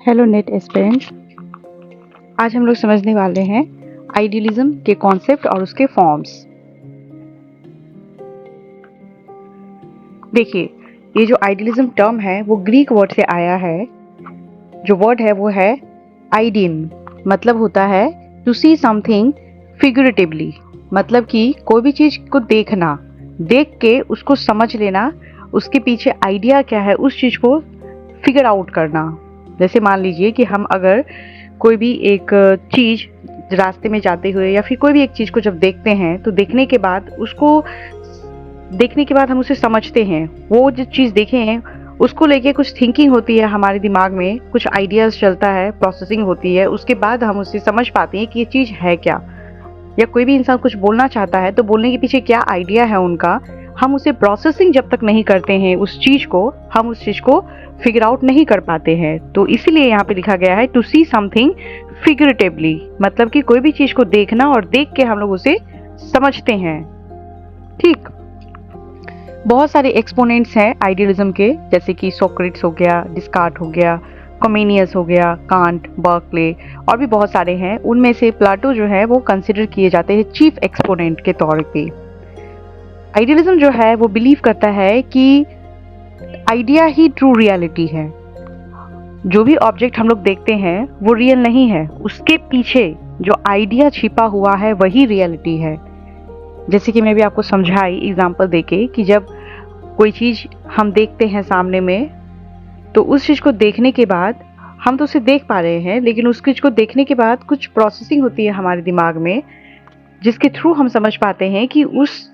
Hello net aspirants. आज हम लोग समझने वाले हैं आइडियलिज्म के कॉन्सेप्ट और उसके फॉर्म्स। देखिए, ये जो आइडियलिज्म टर्म है वो ग्रीक वर्ड से आया है। जो वर्ड है वो है आइडिन, मतलब होता है टू सी समथिंग फिगरेटिवली, मतलब कि कोई भी चीज़ को देखना, देख के उसको समझ लेना, उसके पीछे आइडिया क्या है उस चीज़ को फिगर आउट करना। जैसे मान लीजिए कि हम अगर कोई भी एक चीज़ रास्ते में जाते हुए या फिर कोई भी एक चीज़ को जब देखते हैं तो देखने के बाद हम उसे समझते हैं। वो जो चीज़ देखे हैं उसको लेके कुछ थिंकिंग होती है हमारे दिमाग में, कुछ आइडियाज़ चलता है, प्रोसेसिंग होती है, उसके बाद हम उसे समझ पाते हैं कि ये चीज़ है क्या। या कोई भी इंसान कुछ बोलना चाहता है तो बोलने के पीछे क्या आइडिया है उनका, हम उसे प्रोसेसिंग जब तक नहीं करते हैं उस चीज़ को, हम उस चीज़ को फिगर आउट नहीं कर पाते हैं। तो इसीलिए यहाँ पे लिखा गया है टू सी समथिंग फिगरेटिवली, मतलब कि कोई भी चीज़ को देखना और देख के हम लोग उसे समझते हैं। ठीक, बहुत सारे एक्सपोनेंट्स हैं आइडियलिज्म के, जैसे कि सोक्रेट्स हो गया, डिस्कार्ट हो गया, कॉमेनियस हो गया, कांट, बर्कले और भी बहुत सारे हैं। उनमें से प्लाटो जो है वो कंसिडर किए जाते हैं चीफ एक्सपोनेंट के तौर पे। आइडियलिज्म जो है वो बिलीव करता है कि आइडिया ही ट्रू रियलिटी है। जो भी ऑब्जेक्ट हम लोग देखते हैं वो रियल नहीं है, उसके पीछे जो आइडिया छिपा हुआ है वही रियलिटी है। जैसे कि मैं भी आपको समझाई एग्जांपल देके कि जब कोई चीज़ हम देखते हैं सामने में, तो उस चीज़ को देखने के बाद हम तो उसे देख पा रहे हैं, लेकिन उस चीज़ को देखने के बाद कुछ प्रोसेसिंग होती है हमारे दिमाग में, जिसके थ्रू हम समझ पाते हैं कि उस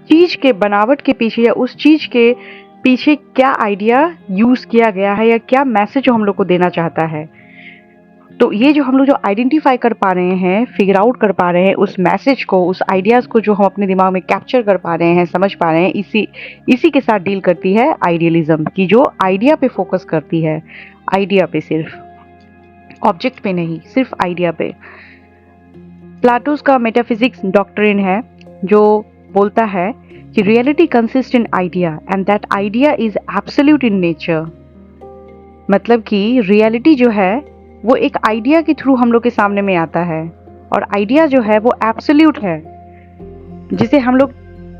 चीज़ के बनावट के पीछे या उस चीज़ के पीछे क्या आइडिया यूज़ किया गया है या क्या मैसेज हम लोग को देना चाहता है। तो ये जो हम लोग जो आइडेंटिफाई कर पा रहे हैं, फिगर आउट कर पा रहे हैं उस मैसेज को, उस आइडियाज़ को जो हम अपने दिमाग में कैप्चर कर पा रहे हैं, समझ पा रहे हैं, इसी के साथ डील करती है आइडियलिज्म की, जो आइडिया पे फोकस करती है। आइडिया पे, सिर्फ ऑब्जेक्ट पे नहीं, सिर्फ आइडिया पे। प्लाटोस का मेटाफिजिक्स डॉक्ट्रिन है जो बोलता है कि reality consist in idea and that idea is absolute in nature. मतलब कि रियलिटी जो है वो एक आइडिया के थ्रू हम लोग के सामने में आता है, और आइडिया जो है वो एब्सोल्यूट है, जिसे हम लोग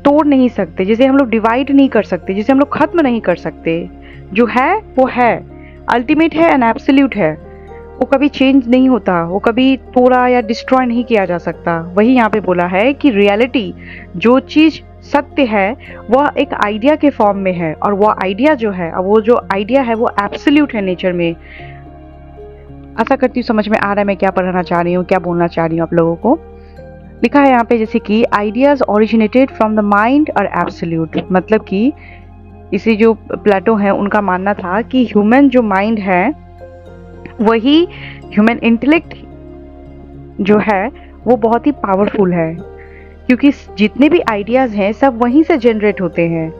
तोड़ नहीं सकते, जिसे हम लोग डिवाइड नहीं कर सकते, जिसे हम लोग खत्म नहीं कर सकते। जो है वो है, अल्टीमेट है एंड एब्सोल्यूट है। वो कभी चेंज नहीं होता, वो कभी तोड़ा या डिस्ट्रॉय नहीं किया जा सकता। वही यहाँ पे बोला है कि रियलिटी, जो चीज़ सत्य है, वह एक आइडिया के फॉर्म में है, और वह आइडिया जो है, वो जो आइडिया है वो एब्सोल्यूट है नेचर में। आशा करती हूँ समझ में आ रहा है मैं क्या पढ़ाना चाह रही हूँ, क्या बोलना चाह रही हूँ आप लोगों को। लिखा है यहाँ पे जैसे कि ideas originated from the mind और एब्सोल्यूट, मतलब कि इसे जो प्लेटो है उनका मानना था कि ह्यूमन जो माइंड है, वही ह्यूमन इंटेलेक्ट जो है वो बहुत ही पावरफुल है, क्योंकि जितने भी आइडियाज हैं सब वहीं से जनरेट होते हैं,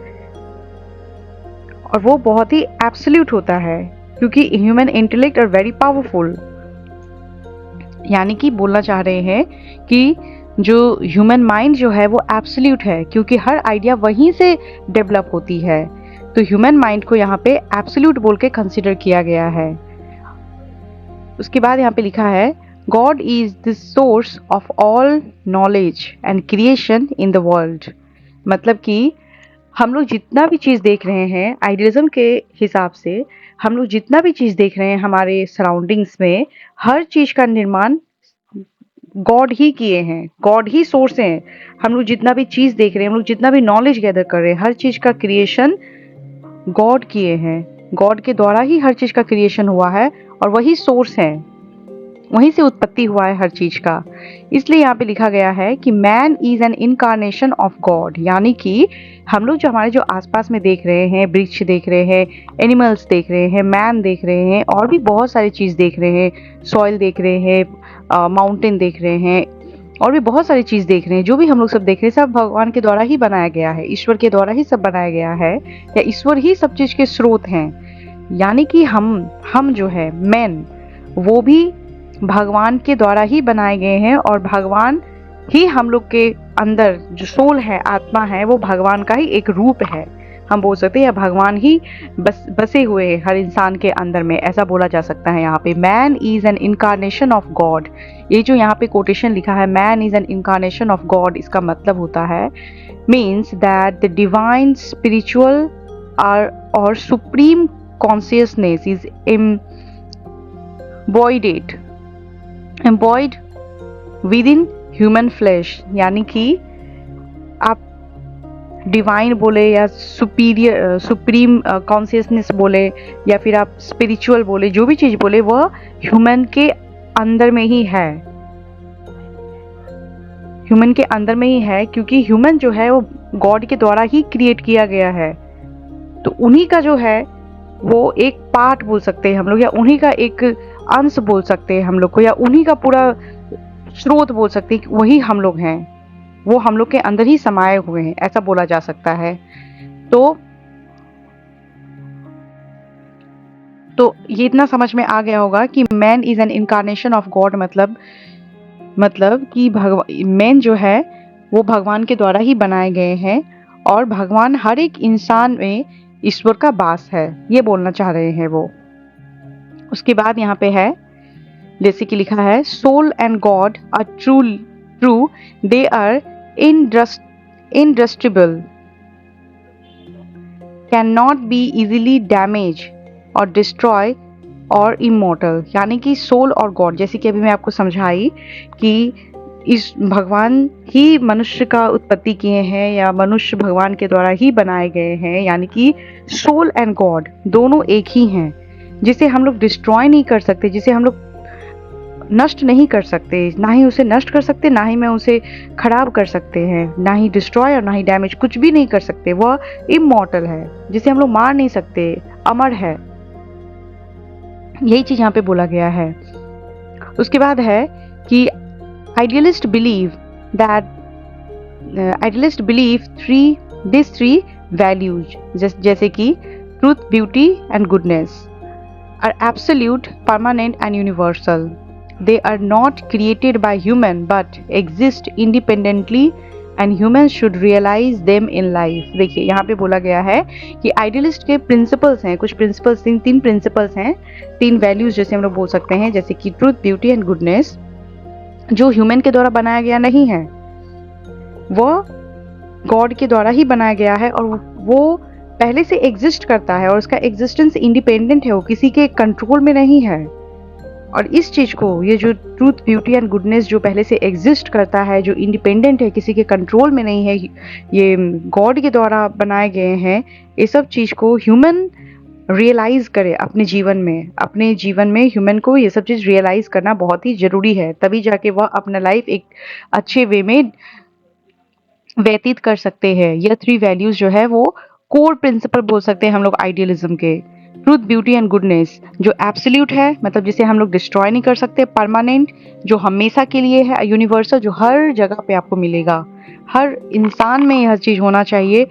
और वो बहुत ही एब्सोल्यूट होता है, क्योंकि human intellect are very powerful. यानी कि बोलना चाह रहे हैं कि जो ह्यूमन माइंड जो है वो एब्सोल्यूट है, क्योंकि हर आइडिया वहीं से डेवलप होती है। तो ह्यूमन माइंड को यहाँ पे एब्सोल्यूट बोल के कंसिडर किया गया है। उसके बाद यहाँ पे लिखा है God is the source of all knowledge and creation in the world. मतलब कि हम लोग जितना भी चीज़ देख रहे हैं आइडियलिज्म के हिसाब से, हम लोग जितना भी चीज़ देख रहे हैं हमारे सराउंडिंग्स में, हर चीज़ का निर्माण गॉड ही किए हैं, गॉड ही सोर्स हैं। हम लोग जितना भी चीज़ देख रहे हैं, हम लोग जितना भी नॉलेज गैदर कर रहे हैं, हर चीज़ का क्रिएशन गॉड किए हैं। गॉड के द्वारा ही हर चीज़ का क्रिएशन हुआ है, और वही सोर्स है, वहीं से उत्पत्ति हुआ है हर चीज का। इसलिए यहाँ पे लिखा गया है कि man is an incarnation of God. यानी कि हम लोग जो हमारे जो आसपास में देख रहे हैं, वृक्ष देख रहे हैं, एनिमल्स देख रहे हैं, मैन देख रहे हैं, और भी बहुत सारी चीज़ देख रहे हैं, सॉइल देख रहे हैं, माउंटेन देख रहे हैं, और भी बहुत सारी चीज़ देख रहे हैं। जो भी हम लोग सब देख रहे हैं सब भगवान के द्वारा ही बनाया गया है, ईश्वर के द्वारा ही सब बनाया गया है, या ईश्वर ही सब चीज़ के स्रोत हैं। यानी कि हम जो है मैन, वो भी भगवान के द्वारा ही बनाए गए हैं, और भगवान ही हम लोग के अंदर जो सोल है, आत्मा है, वो भगवान का ही एक रूप है। हम बोल सकते हैं, या भगवान ही बसे हुए हैं हर इंसान के अंदर में, ऐसा बोला जा सकता है। यहाँ पे man is an incarnation of God, ये जो यहाँ पे कोटेशन लिखा है man is an incarnation of God, इसका मतलब होता है means that the divine spiritual और supreme consciousness is embodied within human flesh, यानी कि आप डिवाइन बोले या सुप्रीम कॉन्शियसनेस बोले या फिर आप स्पिरिचुअल बोले, जो भी चीज बोले वह ह्यूमन के अंदर में ही है, ह्यूमन के अंदर में ही है, क्योंकि ह्यूमन जो है वो गॉड के द्वारा ही क्रिएट किया गया है। तो उन्हीं का जो है वो एक पार्ट बोल सकते हैं हम लोग, या उन्हीं का एक अंश बोल सकते हैं हम लोग को, या उन्हीं का पूरा स्रोत बोल सकते हैं कि वही हम लोग हैं, वो हम लोग के अंदर ही समाये हुए हैं, ऐसा बोला जा सकता है। तो ये इतना समझ में आ गया होगा कि man is an incarnation of God, मतलब कि मैन जो है वो भगवान के द्वारा ही बनाए गए हैं, और भगवान हर एक इंसान में ईश्वर का वास है, ये बोलना चाह रहे हैं वो। उसके बाद यहाँ पे है जैसे कि लिखा है soul and god are true they are indestructible, cannot be easily damaged or destroy और immortal, यानी कि सोल और गॉड, जैसे कि अभी मैं आपको समझाई कि इस भगवान ही मनुष्य का उत्पत्ति किए हैं, या मनुष्य भगवान के द्वारा ही बनाए गए हैं, यानी कि सोल एंड गॉड दोनों एक ही हैं, जिसे हम लोग डिस्ट्रॉय नहीं कर सकते, जिसे हम लोग नष्ट नहीं कर सकते, ना ही उसे नष्ट कर सकते, ना ही मैं उसे खराब कर सकते हैं, ना ही डिस्ट्रॉय और ना ही डैमेज, कुछ भी नहीं कर सकते। वह इमॉर्टल है, जिसे हम लोग मार नहीं सकते, अमर है, यही चीज यहाँ पे बोला गया है। उसके बाद है कि idealist believe these three values, जैसे कि truth, beauty and goodness are absolute, permanent and universal. They are not created by human but exist independently and humans should realize them in life. देखिए यहाँ पे बोला गया है कि आइडियलिस्ट के प्रिंसिपल्स हैं, कुछ प्रिंसिपल्स, तीन प्रिंसिपल्स हैं, तीन वैल्यूज जैसे हम लोग बोल सकते हैं, जैसे कि ट्रूथ, ब्यूटी एंड गुडनेस, जो ह्यूमन के द्वारा बनाया गया नहीं है, वह गॉड के द्वारा ही बनाया गया है, और वो पहले से एग्जिस्ट करता है और उसका एग्जिस्टेंस इंडिपेंडेंट है, वो किसी के कंट्रोल में नहीं है। और इस चीज को, ये जो ट्रूथ, ब्यूटी एंड गुडनेस जो पहले से एग्जिस्ट करता है, जो इंडिपेंडेंट है, किसी के कंट्रोल में नहीं है, ये गॉड के द्वारा बनाए गए हैं, ये सब चीज को ह्यूमन रियलाइज करे अपने जीवन में ह्यूमन को ये सब चीज रियलाइज करना बहुत ही जरूरी है, तभी जाके वह अपना लाइफ एक अच्छे वे में व्यतीत कर सकते हैं। यह थ्री वैल्यूज जो है वो कोर प्रिंसिपल बोल सकते हैं हम लोग आइडियलिज्म के। ट्रूथ, ब्यूटी एंड गुडनेस जो एब्सोल्यूट है, मतलब जिसे हम लोग डिस्ट्रॉय नहीं कर सकते, परमानेंट जो हमेशा के लिए है, यूनिवर्सल जो हर जगह पे आपको मिलेगा, हर इंसान में यह चीज होना चाहिए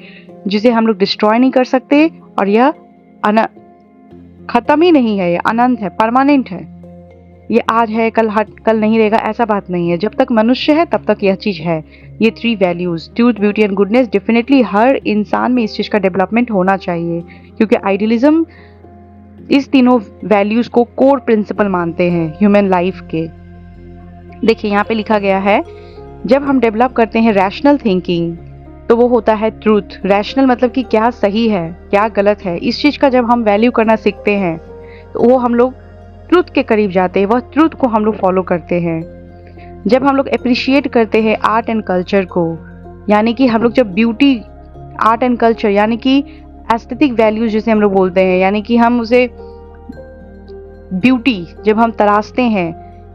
जिसे हम लोग डिस्ट्रॉय नहीं कर सकते, और यह खत्म ही नहीं है, ये अनंत है, परमानेंट है, ये आज है कल नहीं रहेगा, ऐसा बात नहीं है, जब तक मनुष्य है तब तक यह चीज है। ये three values truth, beauty and goodness definitely हर इंसान में इस चीज का डेवलपमेंट होना चाहिए, क्योंकि आइडियलिज्म इस तीनों वैल्यूज को कोर प्रिंसिपल मानते हैं ह्यूमन लाइफ के। देखिए यहाँ पे लिखा गया है, जब हम डेवलप करते हैं रैशनल थिंकिंग तो वो होता है ट्रूथ। रैशनल मतलब कि क्या सही है क्या गलत है, इस चीज का जब हम वैल्यू करना सीखते हैं तो वो हम लोग ट्रूथ के करीब जाते हैं, वह ट्रूथ को हम लोग फॉलो करते हैं। जब हम लोग अप्रिशिएट करते हैं आर्ट एंड कल्चर को, यानी कि हम लोग जब ब्यूटी, आर्ट एंड कल्चर यानी कि एस्थेटिक वैल्यूज जिसे हम लोग बोलते हैं, यानी कि हम उसे ब्यूटी जब हम तराशते हैं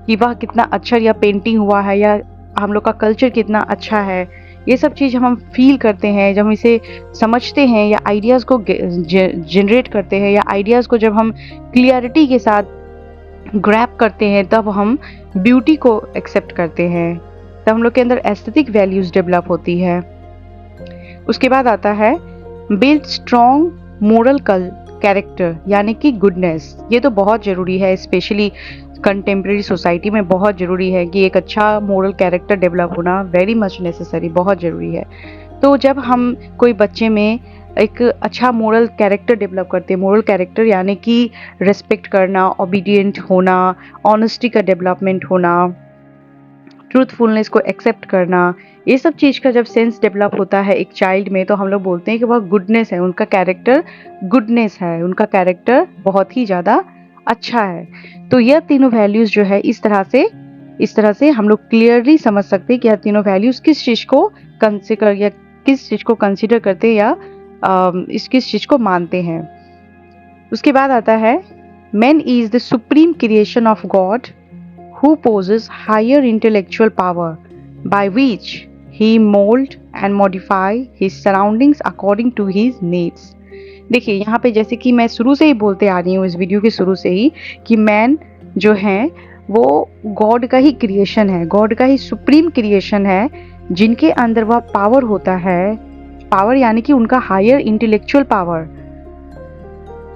कि वह कितना अच्छा या पेंटिंग हुआ है, या हम लोग का कल्चर कितना अच्छा है, ये सब चीज हम फील करते हैं, जब हम इसे समझते हैं या आइडियाज को जनरेट करते हैं, या आइडियाज को जब हम क्लियरिटी के साथ ग्रैप करते हैं, तब हम ब्यूटी को एक्सेप्ट करते हैं, तब हम लोग के अंदर एस्थेटिक वैल्यूज डेवलप होती है। उसके बाद आता है बिल्ड स्ट्रॉन्ग मोरल कैरेक्टर, यानी कि गुडनेस। ये तो बहुत जरूरी है, स्पेशली कंटेम्प्रेरी सोसाइटी में बहुत जरूरी है कि एक अच्छा मोरल कैरेक्टर डेवलप होना वेरी मच नेसेसरी, बहुत जरूरी है। तो जब हम कोई बच्चे में एक अच्छा मोरल कैरेक्टर डेवलप करते हैं। मोरल कैरेक्टर यानी कि रिस्पेक्ट करना, ओबीडिएंट होना, ऑनेस्टी का डेवलपमेंट होना, ट्रूथफुलनेस को एक्सेप्ट करना, ये सब चीज़ का जब सेंस डेवलप होता है एक चाइल्ड में, तो हम लोग बोलते हैं कि वह गुडनेस है, उनका कैरेक्टर गुडनेस है, उनका कैरेक्टर बहुत ही ज़्यादा अच्छा है। तो यह तीनों वैल्यूज़ जो है इस तरह से हम लोग क्लियरली समझ सकते हैं कि यह तीनों वैल्यूज़ किस चीज़ को कंसिडर करते हैं या किस चीज़ को मानते हैं। उसके बाद आता है man is the supreme creation of God who possess higher intellectual power by which he mold and modify his surroundings according to his needs। देखिए यहाँ पे जैसे कि मैं शुरू से ही बोलते आ रही हूँ इस वीडियो के शुरू से ही कि मैन जो है वो गॉड का ही क्रिएशन है, गॉड का ही सुप्रीम क्रिएशन है, जिनके अंदर वह पावर होता है। पावर यानी कि उनका हायर इंटेलेक्चुअल पावर।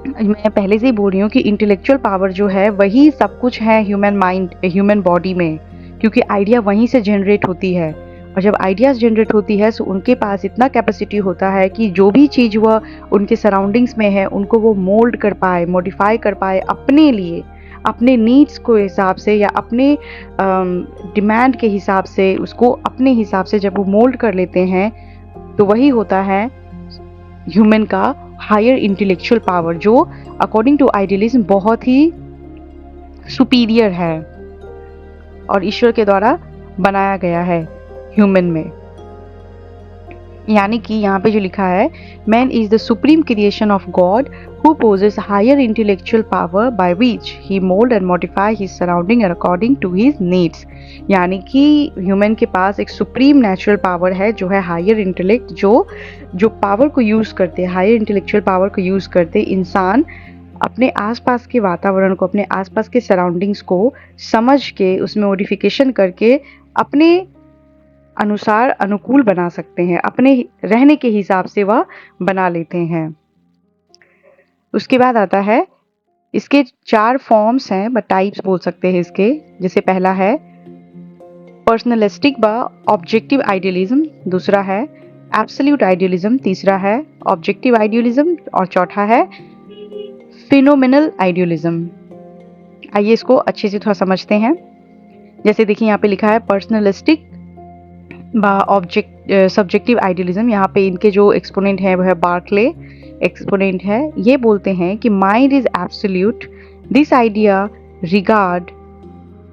मैं पहले से ही बोल रही हूँ कि इंटेलेक्चुअल पावर जो है वही सब कुछ है ह्यूमन माइंड, ह्यूमन बॉडी में, क्योंकि आइडिया वहीं से जनरेट होती है। और जब आइडियाज जनरेट होती है तो उनके पास इतना कैपेसिटी होता है कि जो भी चीज़ वह उनके सराउंडिंग्स में है उनको वो मोल्ड कर पाए, मॉडिफाई कर पाए अपने लिए, अपने नीड्स को हिसाब से या अपने डिमांड के हिसाब से, उसको अपने हिसाब से जब वो मोल्ड कर लेते हैं तो वही होता है ह्यूमन का हायर इंटेलेक्चुअल पावर, जो अकॉर्डिंग टू आइडियलिज्म बहुत ही सुपीरियर है और ईश्वर के द्वारा बनाया गया है ह्यूमन में। यानी कि यहाँ पे जो लिखा है man is the supreme creation of God who possess higher intellectual power by which he mold and modify his surrounding according to his needs। यानी कि ह्यूमन के पास एक सुप्रीम नेचुरल पावर है जो है हायर इंटेलेक्ट, जो पावर को use करते, हायर इंटेलेक्चुअल पावर को यूज़ करते इंसान अपने आसपास के वातावरण को, अपने आसपास के सराउंडिंग्स को समझ के उसमें मॉडिफिकेशन करके अपने अनुसार अनुकूल बना सकते हैं, अपने रहने के हिसाब से वह बना लेते हैं। उसके बाद आता है इसके 4 फॉर्म्स हैं, बट टाइप्स बोल सकते हैं इसके। जैसे पहला है पर्सनलिस्टिक व ऑब्जेक्टिव आइडियलिज्म, दूसरा है एब्सोल्यूट आइडियलिज्म, तीसरा है ऑब्जेक्टिव आइडियलिज्म और चौथा है फिनोमिनल आइडियलिज्म। आइए इसको अच्छे से थोड़ा समझते हैं। जैसे देखिए यहाँ पे लिखा है पर्सनलिस्टिक सब्जेक्टिव आइडियलिज्म। यहाँ पे इनके जो एक्सपोनेंट है वो है बार्कले एक्सपोनेंट है। ये बोलते हैं कि mind is absolute, this idea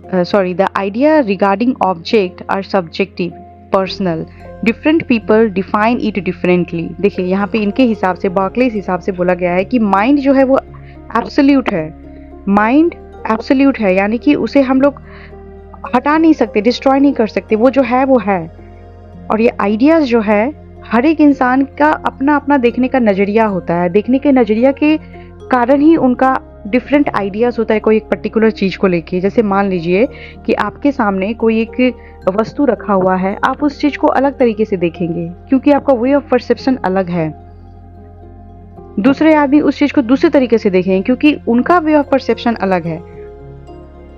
the idea regarding object are subjective, personal, different people define it differently. देखिए यहाँ पे इनके हिसाब से, बार्कले इस हिसाब से बोला गया है कि माइंड जो है वो एब्सोल्यूट है, माइंड एब्सोल्यूट है, यानी कि उसे हम लोग हटा नहीं सकते, डिस्ट्रॉय नहीं कर सकते, वो जो है वो है। और ये आइडियाज जो है हर एक इंसान का अपना अपना देखने का नजरिया होता है, देखने के नजरिया के कारण ही उनका डिफरेंट आइडियाज होता है कोई एक पर्टिकुलर चीज को लेके। जैसे मान लीजिए कि आपके सामने कोई एक वस्तु रखा हुआ है, आप उस चीज को अलग तरीके से देखेंगे क्योंकि आपका वे ऑफ परसेप्शन अलग है। दूसरे आदमी उस चीज को दूसरे तरीके से देखेंगे क्योंकि उनका वे ऑफ परसेप्शन अलग है।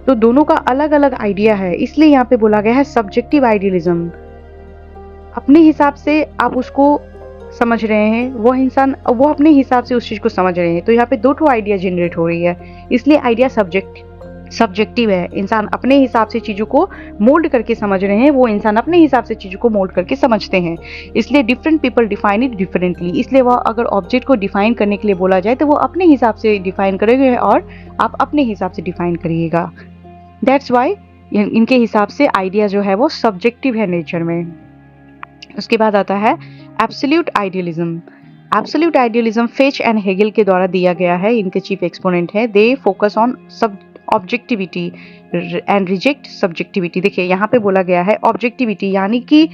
तो दोनों का अलग अलग आइडिया है, इसलिए यहाँ पे बोला गया है सब्जेक्टिव आइडियलिज्म। अपने हिसाब से आप उसको समझ रहे हैं, वो इंसान वो अपने हिसाब से उस चीज को समझ रहे हैं, तो यहाँ पे 2 आइडिया जनरेट हो रही है, इसलिए आइडिया सब्जेक्टिव है। इंसान अपने हिसाब से चीजों को मोल्ड करके समझ रहे हैं, वो इंसान अपने हिसाब से चीजों को मोल्ड करके समझते हैं, इसलिए different people define it differently. इसलिए वह अगर ऑब्जेक्ट को डिफाइन करने के लिए बोला जाए तो वो अपने हिसाब से डिफाइन करेंगे और आप अपने हिसाब से डिफाइन करिएगा। दैट्स वाई इनके हिसाब से आइडिया जो है वो सब्जेक्टिव है नेचर में। उसके बाद आता है absolute idealism. Absolute idealism fetch and Hegel के द्वारा दिया गया है, इनके चीफ एक्सपोनेंट है। They focus on objectivity and reject subjectivity. देखिए यहाँ पे बोला गया है ऑब्जेक्टिविटी, यानी कि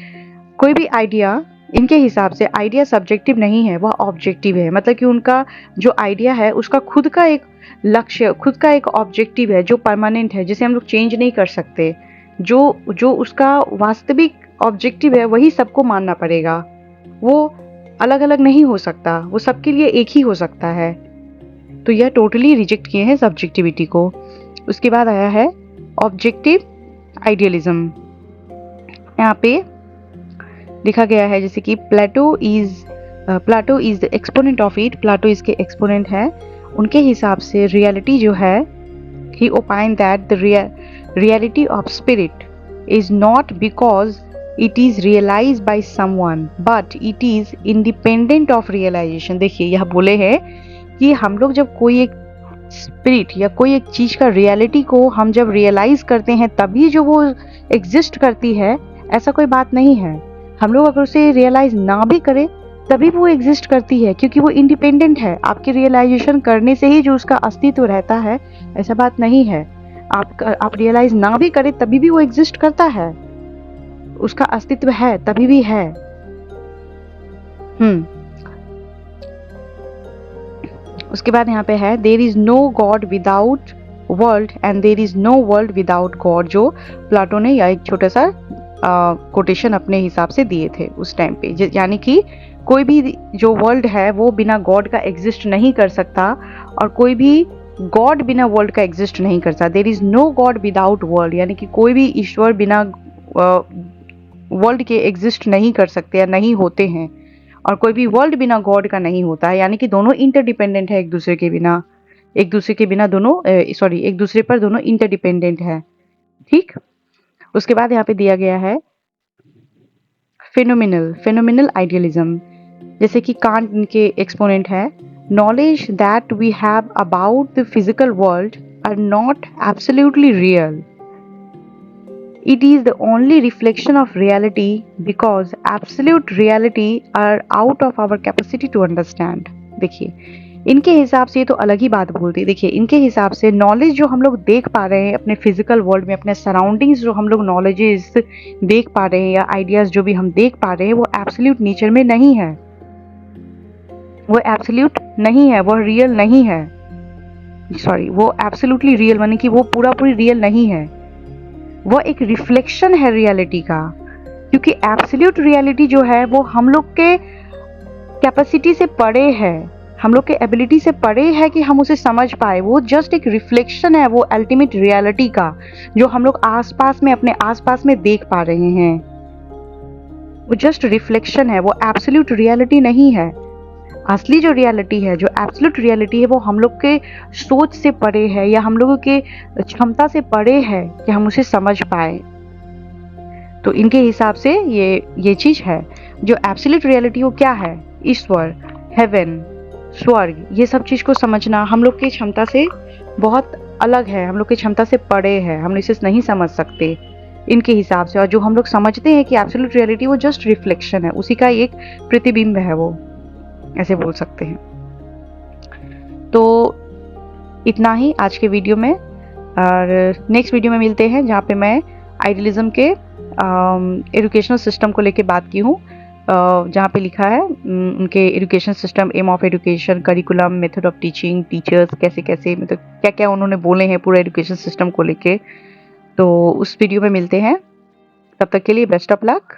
कोई भी आइडिया, इनके हिसाब से आइडिया सब्जेक्टिव नहीं है, वह ऑब्जेक्टिव है। मतलब कि उनका जो आइडिया है उसका खुद का एक लक्ष्य, खुद का एक ऑब्जेक्टिव है जो परमानेंट है, जिसे हम लोग चेंज नहीं कर सकते। जो उसका वास्तविक ऑब्जेक्टिव है वही सबको मानना पड़ेगा, वो अलग अलग नहीं हो सकता, वो सबके लिए एक ही हो सकता है। तो यह टोटली रिजेक्ट किए हैं सब्जेक्टिविटी को। उसके बाद आया है ऑब्जेक्टिव आइडियलिज्म। यहाँ पे लिखा गया है जैसे कि Plato is Plato is the exponent of it, Plato इसके एक्सपोनेंट है। उनके हिसाब से रियलिटी जो है, he opined that the reality of spirit is not because it is realized by someone but it is independent of realization। देखिए यह बोले हैं कि हम लोग जब कोई एक स्पिरिट या कोई एक चीज का रियलिटी को हम जब रियलाइज करते हैं तभी जो वो एग्जिस्ट करती है, ऐसा कोई बात नहीं है। हम लोग अगर उसे रियलाइज ना भी करें तभी वो एग्जिस्ट करती है, क्योंकि वो इंडिपेंडेंट है। आपके रियलाइजेशन करने से ही जो उसका अस्तित्व रहता है, ऐसा बात नहीं है। आप रियलाइज ना भी करें तभी भी वो एग्जिस्ट करता है, उसका अस्तित्व है तभी भी है। उसके बाद यहाँ पे है there is no god without world and there is no world without god, जो प्लाटो ने या एक छोटा सा कोटेशन अपने हिसाब से दिए थे उस टाइम पे। यानी कि कोई भी जो वर्ल्ड है वो बिना गॉड का एग्जिस्ट नहीं कर सकता, और कोई भी गॉड बिना वर्ल्ड का एग्जिस्ट नहीं करता। There is no god without world, यानी कि कोई भी ईश्वर बिना वर्ल्ड के एग्जिस्ट नहीं कर सकते या नहीं होते हैं, और कोई भी वर्ल्ड बिना गॉड का नहीं होता है। यानी कि दोनों इंटरडिपेंडेंट है एक दूसरे के बिना, एक दूसरे पर दोनों इंटरडिपेंडेंट है। ठीक, उसके बाद यहाँ पे दिया गया है फेनोमिनल आइडियलिज्म, जैसे कि कांट इनके एक्सपोनेंट है। Knowledge that we have about the physical world are not absolutely real, it is the only reflection of reality because absolute reality are out of our capacity to understand। देखिए इनके हिसाब से ये तो अलग ही बात बोलती है। देखिए इनके हिसाब से नॉलेज जो हम लोग देख पा रहे हैं अपने फिजिकल वर्ल्ड में, अपने सराउंडिंग्स जो हम लोग नॉलेजेस देख पा रहे हैं या आइडियाज जो भी हम देख पा रहे हैं, वो एब्सोल्यूट नेचर में नहीं है, वो एब्सोल्यूट नहीं है, वो रियल नहीं है। वो एब्सोल्युटली रियल माने कि वो पूरी रियल नहीं है, वो एक रिफ्लेक्शन है रियलिटी का। क्योंकि एब्सोल्यूट रियलिटी जो है वो हम लोग के कैपेसिटी से परे है, हम लोग के एबिलिटी से परे है कि हम उसे समझ पाए। वो जस्ट एक रिफ्लेक्शन है वो अल्टीमेट रियलिटी का, जो हम लोग आसपास में अपने आसपास में देख पा रहे हैं। वो जस्ट रिफ्लेक्शन है, वो एब्सोल्यूट रियलिटी नहीं है। असली जो रियलिटी है, जो एब्सोल्यूट रियलिटी है, वो हम लोग के सोच से परे है या हम लोगों के क्षमता से परे है कि हम उसे समझ पाए। तो इनके हिसाब से ये चीज है जो एब्सोल्यूट रियलिटी, वो क्या है? ईश्वर, हेवन, स्वर्ग, ये सब चीज को समझना हम लोग की क्षमता से बहुत अलग है, हम लोग की क्षमता से परे है, हम इसे नहीं समझ सकते इनके हिसाब से। और जो हम लोग समझते हैं कि एब्सोल्यूट रियलिटी वो जस्ट रिफ्लेक्शन है, उसी का एक प्रतिबिंब है, वो ऐसे बोल सकते हैं। तो इतना ही आज के वीडियो में, और नेक्स्ट वीडियो में मिलते हैं जहाँ पे मैं आइडियलिज्म के एजुकेशनल सिस्टम को लेके बात की हूँ, जहाँ पे लिखा है उनके education system, aim of education, curriculum, method of teaching, teachers, कैसे कैसे मतलब क्या क्या उन्होंने बोले हैं पूरा एजुकेशन सिस्टम को लेके। तो उस वीडियो में मिलते हैं, तब तक के लिए बेस्ट ऑफ लक।